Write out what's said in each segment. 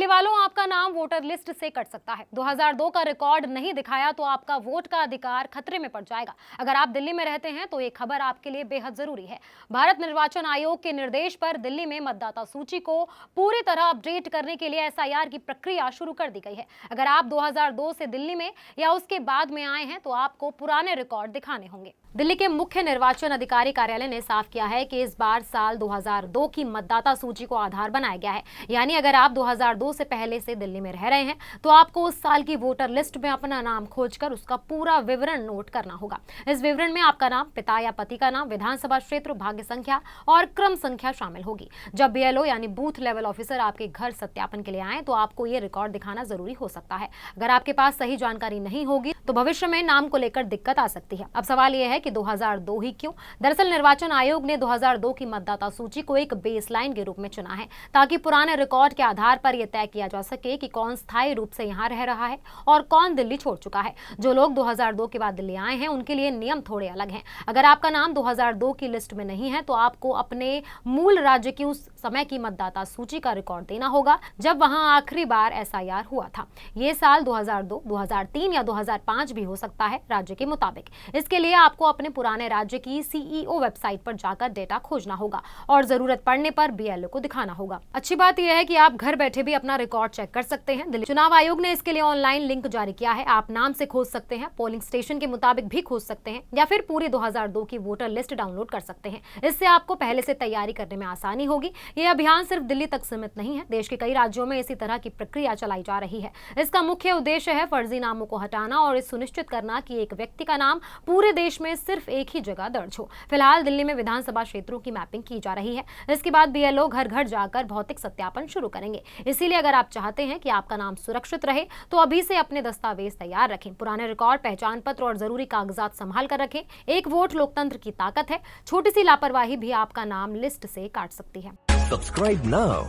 दिल्ली वालों, आपका नाम वोटर लिस्ट से कट सकता है। 2002 का रिकॉर्ड नहीं दिखाया तो आपका वोट का अधिकार खतरे में पड़ जाएगा। अगर आप दिल्ली में रहते हैं तो ये खबर आपके लिए बेहद जरूरी है। भारत निर्वाचन आयोग के निर्देश पर दिल्ली में मतदाता सूची को पूरी तरह अपडेट करने के लिए एसआईआर की प्रक्रिया शुरू कर दी गई है। अगर आप 2002 से दिल्ली में या उसके बाद में आए हैं तो आपको पुराने रिकॉर्ड दिखाने होंगे। दिल्ली के मुख्य निर्वाचन अधिकारी कार्यालय ने साफ किया है कि इस बार साल 2002 की मतदाता सूची को आधार बनाया गया है। यानी अगर आप 2002 से पहले से दिल्ली में रह रहे हैं तो आपको उस साल की वोटर लिस्ट में अपना नाम खोजकर उसका पूरा विवरण नोट करना होगा। इस विवरण में आपका नाम, पिता या पति का नाम, विधानसभा क्षेत्र, भाग्य संख्या और क्रम संख्या शामिल होगी। जब बीएलओ यानी बूथ लेवल ऑफिसर आपके घर सत्यापन के लिए आए तो आपको ये रिकॉर्ड दिखाना जरूरी हो सकता है। अगर आपके पास सही जानकारी नहीं होगी तो भविष्य में नाम को लेकर दिक्कत आ सकती है। अब सवाल यह है कि 2002 ही क्यों? दरअसल निर्वाचन आयोग ने 2002 की मतदाता सूची को एक बेसलाइन के रूप में चुना है ताकि पुराने रिकॉर्ड के आधार पर यह तय किया जा सके कि कौन स्थायी रूप से यहाँ रह रहा है और कौन दिल्ली छोड़ चुका है। जो लोग 2002 के बाद दिल्ली आए हैं उनके लिए नियम थोड़े अलग हैं। अगर आपका नाम 2002 की लिस्ट में नहीं है तो आपको अपने मूल राज्य की उस समय की मतदाता सूची का रिकॉर्ड देना होगा जब वहां आखिरी बार एसआईआर हुआ था। ये साल 2002, 2003 या 2005 भी हो सकता है राज्य के मुताबिक। इसके लिए आपको अपने पुराने राज्य की सीईओ वेबसाइट पर जाकर डेटा खोजना होगा और जरूरत पड़ने पर बीएलओ को दिखाना होगा। अच्छी बात यह है कि आप घर बैठे भी अपना रिकॉर्ड चेक कर सकते हैं। दिल्ली चुनाव आयोग ने इसके लिए ऑनलाइन लिंक जारी किया है। आप नाम से खोज सकते हैं, पोलिंग स्टेशन के मुताबिक भी खोज सकते हैं या फिर पूरी 2002 की वोटर लिस्ट डाउनलोड कर सकते हैं। इससे आपको पहले से तैयारी करने में आसानी होगी। ये अभियान सिर्फ दिल्ली तक सीमित नहीं है, देश के कई राज्यों में इसी तरह की प्रक्रिया चलाई जा रही है। इसका मुख्य उद्देश्य है फर्जी नामों को हटाना और सुनिश्चित करना कि एक व्यक्ति का नाम पूरे देश में सिर्फ एक ही जगह दर्ज हो। फिलहाल दिल्ली में विधानसभा क्षेत्रों की मैपिंग की जा रही है। इसके बाद बीएलओ घर घर जाकर भौतिक सत्यापन शुरू करेंगे। इसीलिए अगर आप चाहते हैं कि आपका नाम सुरक्षित रहे तो अभी से अपने दस्तावेज तैयार रखें। पुराने रिकॉर्ड, पहचान पत्र और जरूरी कागजात संभाल कर रखें। एक वोट लोकतंत्र की ताकत है। छोटी सी लापरवाही भी आपका नाम लिस्ट से काट सकती है। Subscribe now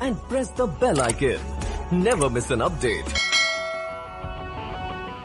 and press the bell icon. Never miss an update.